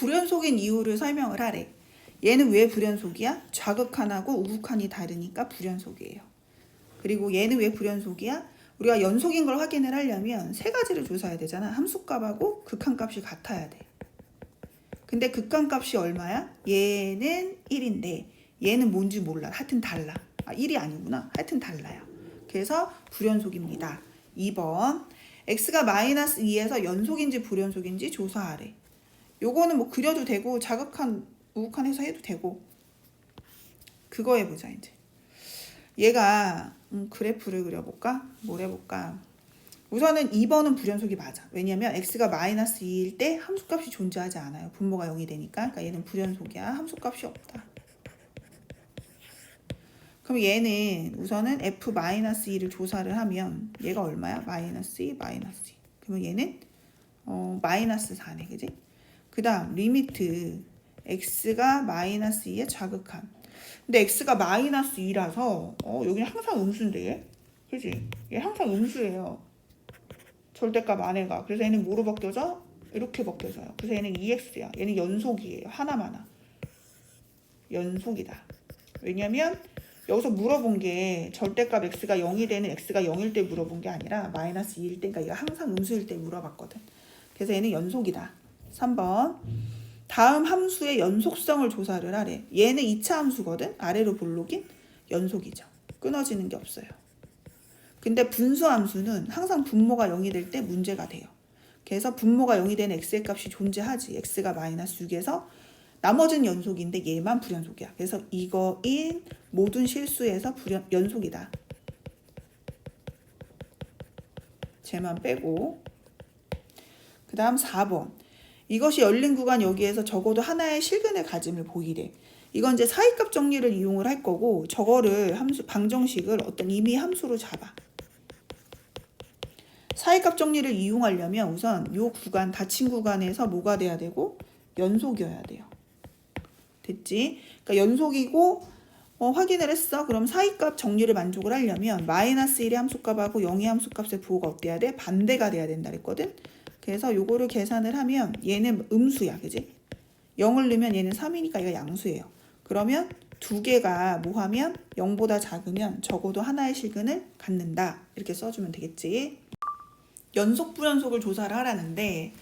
불연속인 이유를 설명을 하래. 얘는 왜 불연속이야? 좌극한하고 우극한이 다르니까 불연속이에요. 그리고 얘는 왜 불연속이야? 우리가 연속인 걸 확인을 하려면 세 가지를 조사해야 되잖아. 함수값하고 극한값이 같아야 돼. 근데 극한값이 얼마야? 얘는 1인데 얘는 뭔지 몰라. 하여튼 달라. 1이 아니구나. 하여튼 달라요. 그래서 불연속입니다. 2번 x가 마이너스 2에서 연속인지 불연속인지 조사하래. 요거는 뭐 그려도 되고 자극한 우극한 해서 해도 되고 그거 해보자 이제. 얘가 그래프를 그려볼까? 뭘 해볼까? 우선은 2번은 불연속이 맞아. 왜냐면 x가 마이너스 2일 때 함수값이 존재하지 않아요. 분모가 0이 되니까. 그러니까 얘는 불연속이야. 함수값이 없다. 그럼 얘는 우선은 f 마이너스 2를 조사를 하면 얘가 얼마야? 마이너스 2, 마이너스 2. 그러면 얘는 마이너스 4네. 그지? 그 다음 리미트 x가 마이너스 2의 좌극한. 근데 x가 마이너스 2라서 여기는 항상 음수인데. 그지? 얘 항상 음수예요. 절대값 안에가. 그래서 얘는 뭐로 바뀌어져? 이렇게 바뀌어져요. 그래서 얘는 2x야. 얘는 연속이에요. 하나마나. 연속이다. 왜냐면 여기서 물어본 게 절대값 x가 0이 되는 x가 0일 때 물어본 게 아니라 마이너스 2일 때, 그러니까 얘가 항상 음수일 때 물어봤거든. 그래서 얘는 연속이다. 3번 다음 함수의 연속성을 조사를 하래. 얘는 2차 함수거든. 아래로 볼록인 연속이죠. 끊어지는 게 없어요. 근데 분수 함수는 항상 분모가 0이 될 때 문제가 돼요. 그래서 분모가 0이 되는 x의 값이 존재하지. x가 마이너스 6에서 나머지는 연속인데 얘만 불연속이야. 그래서 이거인 모든 실수에서 연속이다. 쟤만 빼고. 그 다음 4번. 이것이 열린 구간 여기에서 적어도 하나의 실근의 가짐을 보이래. 이건 이제 사이값 정리를 이용을 할 거고 저거를 방정식을 어떤 임의 함수로 잡아. 사이값 정리를 이용하려면 우선 이 구간, 닫힌 구간에서 뭐가 돼야 되고 연속이어야 돼요. 됐지? 그러니까 연속이고 확인을 했어. 그럼 사이값 정리를 만족을 하려면 마이너스 1의 함수값하고 0의 함수값의 부호가 어때야 돼? 반대가 돼야 된다 그랬거든? 그래서 요거를 계산을 하면 얘는 음수야. 그지? 0을 넣으면 얘는 3이니까 얘가 양수예요. 그러면 두 개가 뭐 하면 0보다 작으면 적어도 하나의 실근을 갖는다. 이렇게 써주면 되겠지? 연속 불연속을 조사를 하라는데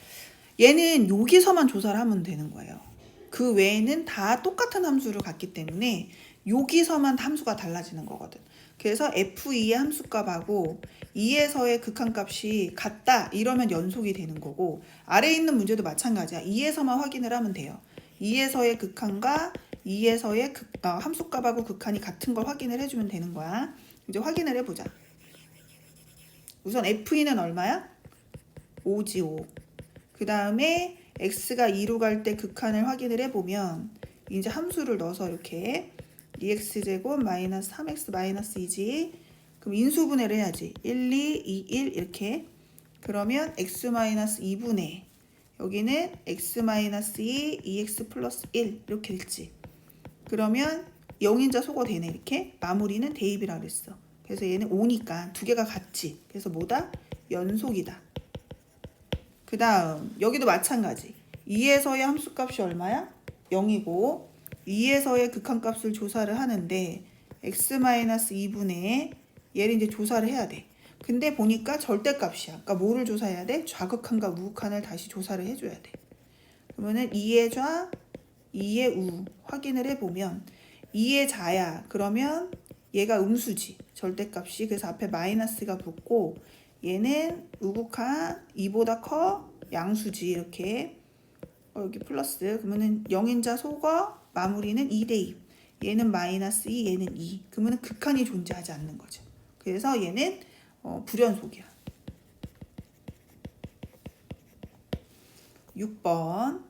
얘는 여기서만 조사를 하면 되는 거예요. 그 외에는 다 똑같은 함수를 갖기 때문에 여기서만 함수가 달라지는 거거든. 그래서 f2의 함수값하고 2에서의 극한값이 같다 이러면 연속이 되는 거고 아래에 있는 문제도 마찬가지야. 2에서만 확인을 하면 돼요. 2에서의 극한과 2에서의 함수값하고 극한이 같은 걸 확인을 해주면 되는 거야. 이제 확인을 해보자. 우선 f2는 얼마야? 5지 5. 그 다음에 x가 2로 갈 때 극한을 확인을 해보면 이제 함수를 넣어서 이렇게 2x제곱 마이너스 3x 마이너스 2지. 그럼 인수분해를 해야지. 1, 2, 2, 1 이렇게. 그러면 x 마이너스 2분의 여기는 x 마이너스 2, 2x 플러스 1 이렇게 됐지. 그러면 0인자 소거 되네. 이렇게 마무리는 대입이라고 그랬어. 그래서 얘는 5니까 두 개가 같지. 그래서 뭐다? 연속이다. 그 다음 여기도 마찬가지. 2에서의 함수값이 얼마야? 0이고 2에서의 극한값을 조사를 하는데 x-2분의 얘를 이제 조사를 해야 돼. 근데 보니까 절대값이야. 그러니까 뭐를 조사해야 돼? 좌극한과 우극한을 다시 조사를 해줘야 돼. 그러면은 2의 좌, 2의 우 확인을 해보면 2의 자야. 그러면 얘가 음수지. 절대값이. 그래서 앞에 마이너스가 붙고 얘는 우극한 2보다 커 양수지. 이렇게 여기 플러스. 그러면은 0인자 소거 마무리는 2대입. 얘는 마이너스 2, 얘는 2. 그러면 극한이 존재하지 않는 거죠. 그래서 얘는 불연속이야. 6번.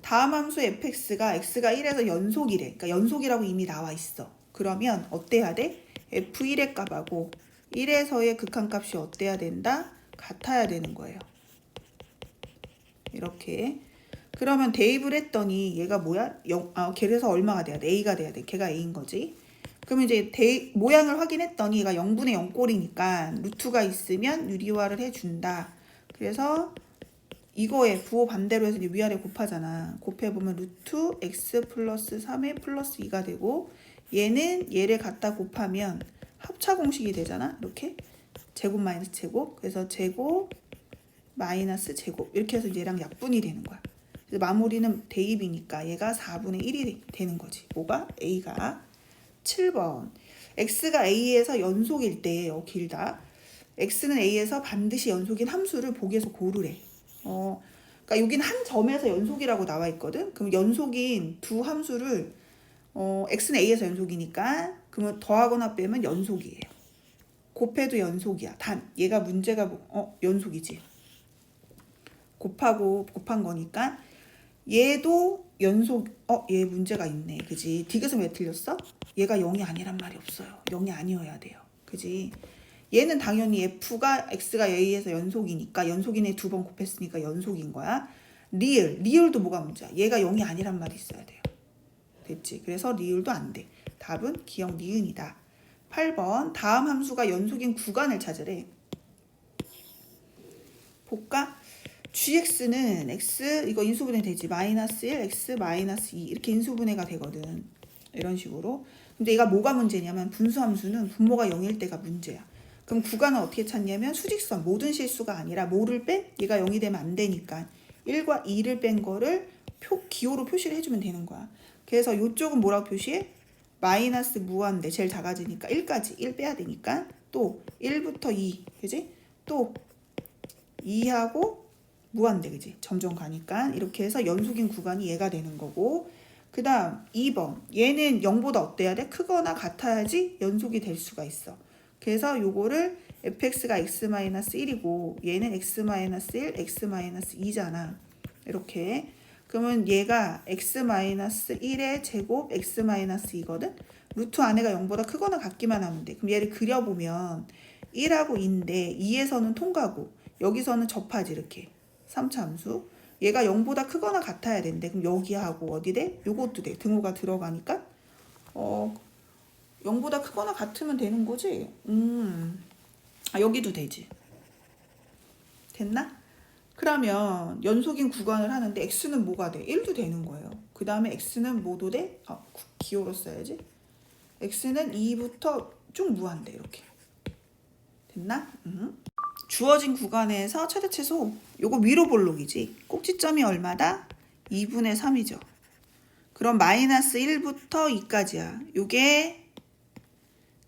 다음 함수 fx가 x가 1에서 연속이래. 그러니까 연속이라고 이미 나와 있어. 그러면 어때야 돼? f1의 값하고 1에서의 극한값이 어때야 된다? 같아야 되는 거예요. 이렇게. 그러면 대입을 했더니 얘가 뭐야? 그래서 얼마가 돼야 돼? a가 돼야 돼. 걔가 a인 거지. 그러면 이제 모양을 확인했더니 얘가 0분의 0꼴이니까 루트가 있으면 유리화를 해준다. 그래서 이거에 부호 반대로 해서 이제 위아래 곱하잖아. 곱해보면 루트 x 플러스 3의 플러스 2가 되고 얘는 얘를 갖다 곱하면 합차 공식이 되잖아. 이렇게 제곱 마이너스 제곱. 그래서 제곱 마이너스 제곱 이렇게 해서 얘랑 약분이 되는 거야. 그래서 마무리는 대입이니까 얘가 4분의 1이 되는 거지. 뭐가? A가. 7번 x가 A에서 연속일 때 길다. x는 A에서 반드시 연속인 함수를 보기에서 고르래. 그러니까 여기는 한 점에서 연속이라고 나와 있거든. 그럼 연속인 두 함수를 x는 A에서 연속이니까 그러면 더하거나 빼면 연속이에요. 곱해도 연속이야. 단 얘가 문제가 연속이지. 곱한 거니까 얘도 연속. 얘 문제가 있네. 그지? 디귿은 왜 틀렸어? 얘가 0이 아니란 말이 없어요. 0이 아니어야 돼요. 그지? 얘는 당연히 f가 x가 a에서 연속이니까 연속인에 2번 곱했으니까 연속인 거야. 리을도 뭐가 문제야? 얘가 0이 아니란 말이 있어야 돼요. 됐지? 그래서 리을도 안 돼. 답은 기억 니은이다. 8번 다음 함수가 연속인 구간을 찾으래. 볼까? gx는 x 이거 인수분해 되지. 마이너스 1 x 마이너스 2 이렇게 인수분해가 되거든. 이런 식으로. 근데 얘가 뭐가 문제냐면 분수함수는 분모가 0일 때가 문제야. 그럼 구간은 어떻게 찾냐면 수직선 모든 실수가 아니라 뭐를 뺀? 얘가 0이 되면 안 되니까 1과 2를 뺀 거를 기호로 표시를 해주면 되는 거야. 그래서 이쪽은 뭐라고 표시해? 마이너스 무한대 제일 작아지니까 1까지 1 빼야 되니까 또 1부터 2 그지? 또 2하고 무한대 그지? 점점 가니까 이렇게 해서 연속인 구간이 얘가 되는 거고 그 다음 2번 얘는 0보다 어때야 돼? 크거나 같아야지 연속이 될 수가 있어. 그래서 요거를 fx가 x-1이고 얘는 x-1, x-2잖아. 이렇게 그러면 얘가 x-1의 제곱 x-2거든. 루트 안에가 0보다 크거나 같기만 하면 돼. 그럼 얘를 그려보면 1하고 2인데 2에서는 통과고 여기서는 접하지 이렇게 3차 함수. 얘가 0보다 크거나 같아야 된대. 그럼 여기하고 어디 돼? 요것도 돼. 등호가 들어가니까 0보다 크거나 같으면 되는 거지. 여기도 되지. 됐나? 그러면 연속인 구간을 하는데 x는 뭐가 돼? 1도 되는 거예요. 그 다음에 x는 뭐도 돼? 기호로 써야지. x는 2부터 쭉 무한대 이렇게. 됐나? 주어진 구간에서 최대 최소 요거 위로 볼록이지. 꼭지점이 얼마다? 2분의 3이죠. 그럼 마이너스 1부터 2까지야. 요게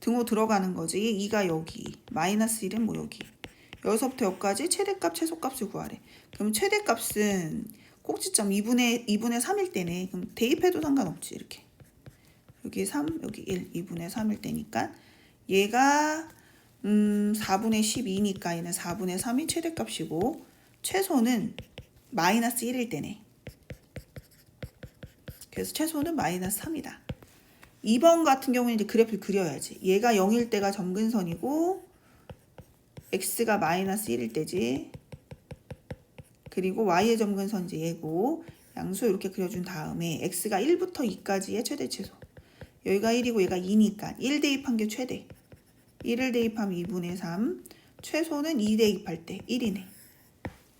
등호 들어가는 거지. 2가 여기. 마이너스 1은 뭐 여기. 여기서부터 여기까지 최대값 최소값을 구하래. 그럼 최대값은 꼭지점 2분의 3일 때네. 그럼 대입해도 상관없지. 이렇게. 여기 3 여기 1 2분의 3일 때니까 얘가 4분의 12니까 얘는 4분의 3이 최대값이고 최소는 마이너스 1일 때네. 그래서 최소는 마이너스 3이다. 2번 같은 경우는 이제 그래프를 그려야지. 얘가 0일 때가 점근선이고 x가 마이너스 1일 때지. 그리고 y의 점근선 이제 얘고 양수 이렇게 그려준 다음에 x가 1부터 2까지의 최대 최소. 여기가 1이고 얘가 2니까 1 대입한 게 최대. 1을 대입하면 2분의 3. 최소는 2 대입할 때 1이네.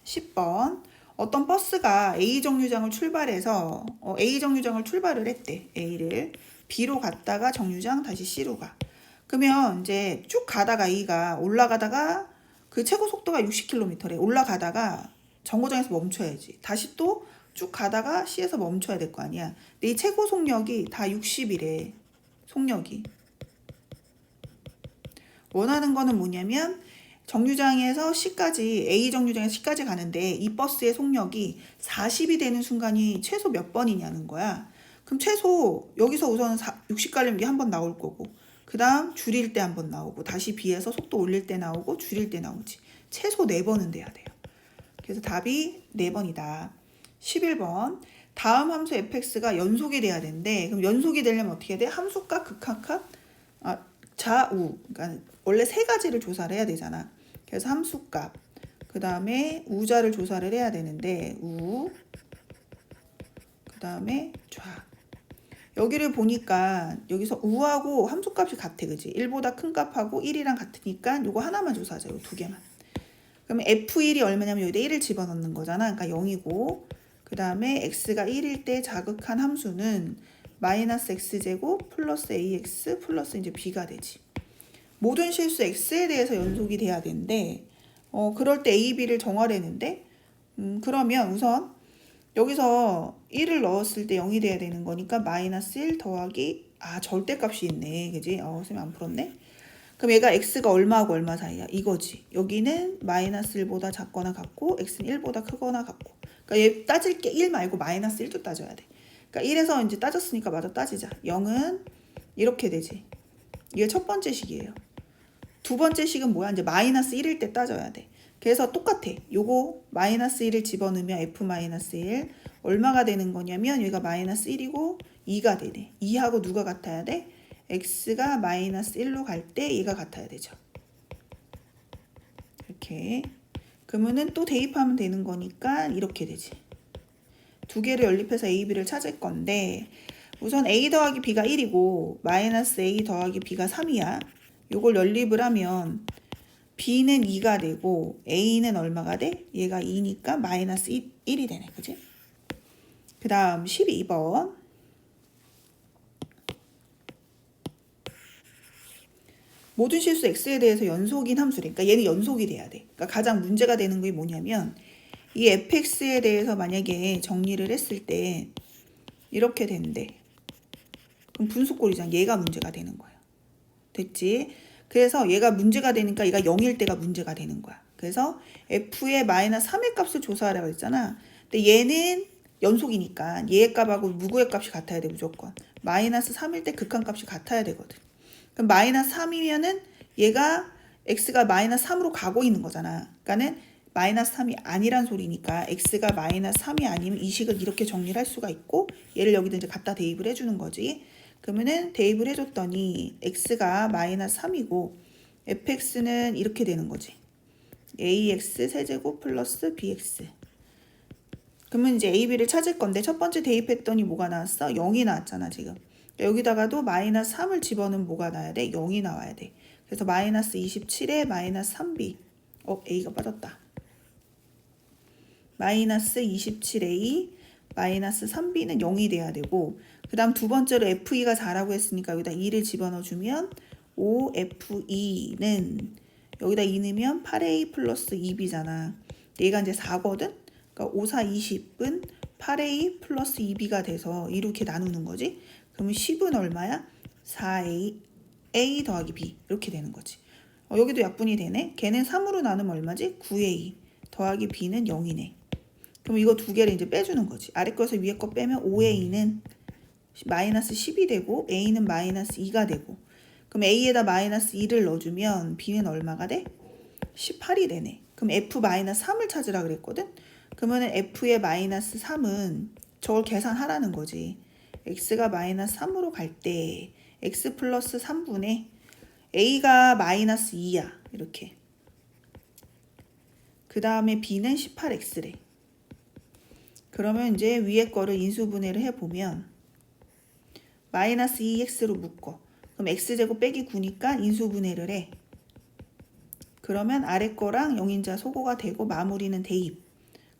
10번 어떤 버스가 A 정류장을 출발해서 A 정류장을 출발을 했대. A를 B로 갔다가 정류장 다시 C로 가. 그러면 이제 쭉 가다가 A가 올라가다가 그 최고 속도가 60km래. 올라가다가 정거장에서 멈춰야지. 다시 또 쭉 가다가 C에서 멈춰야 될 거 아니야. 근데 이 최고 속력이 다 60이래. 속력이. 원하는 거는 뭐냐면 정류장에서 C까지 A 정류장에서 C까지 가는데 이 버스의 속력이 40이 되는 순간이 최소 몇 번이냐는 거야. 그럼 최소 여기서 우선 60 가려면 이게 한 번 나올 거고 그 다음 줄일 때 한 번 나오고 다시 B에서 속도 올릴 때 나오고 줄일 때 나오지. 최소 4번은 돼야 돼요. 그래서 답이 4번이다. 11번 다음 함수 fx가 연속이 돼야 되는데 그럼 연속이 되려면 어떻게 돼? 함수값, 극한값, 좌우. 그러니까 원래 세 가지를 조사를 해야 되잖아. 그래서 함수값, 그 다음에 우좌를 조사를 해야 되는데 우, 그 다음에 좌. 여기를 보니까 여기서 우하고 함수값이 같아, 그지? 1보다 큰 값하고 1이랑 같으니까 요거 하나만 조사하자. 요 두 개만. 그러면 F1이 얼마냐면 여기다 1을 집어넣는 거잖아. 그러니까 0이고 그 다음에 x가 1일 때 자극한 함수는 마이너스 x제곱 플러스 ax 플러스 이제 b가 되지. 모든 실수 x에 대해서 연속이 돼야 되는데 그럴 때 a, b를 정하려는데 그러면 우선 여기서 1을 넣었을 때 0이 돼야 되는 거니까 마이너스 1 더하기 절대값이 있네. 그지? 쌤이 안 풀었네. 그럼 얘가 x가 얼마하고 얼마 사이야? 이거지. 여기는 마이너스 1보다 작거나 같고 x는 1보다 크거나 같고. 그러니까 얘 따질 게 1 말고 마이너스 1도 따져야 돼. 그러니까 1에서 이제 따졌으니까 마저 따지자. 0은 이렇게 되지. 이게 첫 번째 식이에요. 두 번째 식은 뭐야? 이제 마이너스 1일 때 따져야 돼. 그래서 똑같아. 요거 마이너스 1을 집어넣으면 f 마이너스 1 얼마가 되는 거냐면 여기가 마이너스 1이고 2가 되네. 2하고 누가 같아야 돼? x가 마이너스 1로 갈 때 얘가 같아야 되죠. 이렇게. 그러면은 또 대입하면 되는 거니까 이렇게 되지. 두 개를 연립해서 a, b를 찾을 건데 우선 a 더하기 b가 1이고 마이너스 a 더하기 b가 3이야. 요걸 연립을 하면 b는 2가 되고 a는 얼마가 돼? 얘가 2니까 마이너스 1이 되네. 그지? 그 다음 12번. 모든 실수 x에 대해서 연속인 함수래. 그러니까 얘는 연속이 돼야 돼. 그러니까 가장 문제가 되는 게 뭐냐면 이 fx에 대해서 만약에 정리를 했을 때 이렇게 된대. 그럼 분수꼴이잖아. 얘가 문제가 되는 거야. 됐지? 그래서 얘가 문제가 되니까 얘가 0일 때가 문제가 되는 거야. 그래서 f의 마이너스 3의 값을 조사하라고 했잖아. 근데 얘는 연속이니까 얘의 값하고 무구의 값이 같아야 돼 무조건. 마이너스 3일 때 극한값이 같아야 되거든. 그럼 마이너스 3이면은 얘가 x가 마이너스 3으로 가고 있는 거잖아. 그러니까는 마이너스 3이 아니란 소리니까 x가 마이너스 3이 아니면 이 식을 이렇게 정리를 할 수가 있고 얘를 여기다 이제 갖다 대입을 해주는 거지. 그러면은 대입을 해줬더니 x가 마이너스 3이고 fx는 이렇게 되는 거지. ax 세제곱 플러스 bx. 그러면 이제 a, b를 찾을 건데 첫 번째 대입했더니 뭐가 나왔어? 0이 나왔잖아 지금. 여기다가도 마이너스 3을 집어넣으면 뭐가 나와야 돼? 0이 나와야 돼. 그래서 마이너스 27에 마이너스 3b. a가 빠졌다. 마이너스 27a 마이너스 3b는 0이 돼야 되고 그 다음 두 번째로 f2가 4라고 했으니까 여기다 2를 집어넣어주면 5f2는 여기다 2 넣으면 8a 플러스 2b잖아. 얘가 이제 4거든? 그러니까 5, 4, 20은 8a 플러스 2b가 돼서 이렇게 나누는 거지. 그러면 10은 얼마야? 4a a 더하기 b 이렇게 되는 거지. 여기도 약분이 되네. 걔는 3으로 나누면 얼마지? 9a 더하기 b는 0이네. 그럼 이거 두 개를 이제 빼주는 거지. 아래 거에서 위에 거 빼면 5a는 마이너스 10이 되고 a는 마이너스 2가 되고 그럼 a에다 마이너스 2를 넣어주면 b는 얼마가 돼? 18이 되네. 그럼 f 마이너스 3을 찾으라 그랬거든? 그러면은 f의 마이너스 3은 저걸 계산하라는 거지. x가 마이너스 3으로 갈 때 x 플러스 3분의 a가 마이너스 2야. 이렇게. 그 다음에 b는 18x래. 그러면 이제 위에 거를 인수분해를 해보면 마이너스 2x로 묶어. 그럼 x제곱 빼기 9니까 인수분해를 해. 그러면 아래 거랑 0인자 소거가 되고 마무리는 대입.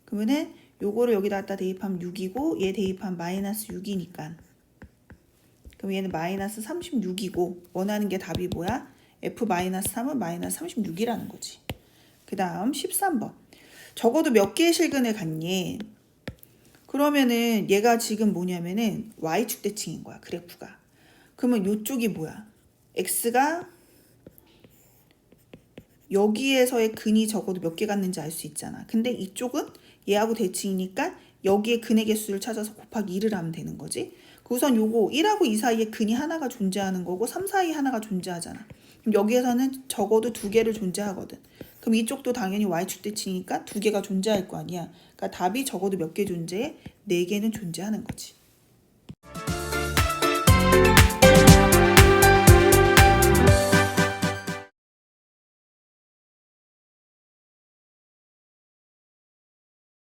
그러면은 요거를 여기다 갖다 대입하면 6이고 얘 대입하면 마이너스 6이니까. 그럼 얘는 마이너스 36이고 원하는 게 답이 뭐야? f-3은 마이너스 36이라는 거지. 그 다음 13번. 적어도 몇 개의 실근을 갖니? 그러면은 얘가 지금 뭐냐면은 y축 대칭인 거야. 그래프가. 그러면 요쪽이 뭐야? x가 여기에서의 근이 적어도 몇 개 갔는지 알 수 있잖아. 근데 이쪽은 얘하고 대칭이니까 여기에 근의 개수를 찾아서 곱하기 2를 하면 되는 거지. 우선 요거 1하고 2 사이에 근이 하나가 존재하는 거고 3 사이에 하나가 존재하잖아. 그럼 여기에서는 적어도 두 개를 존재하거든. 그럼 이쪽도 당연히 y축 대칭이니까 두 개가 존재할 거 아니야. 그러니까 답이 적어도 몇 개 존재해? 4개는 존재하는 거지.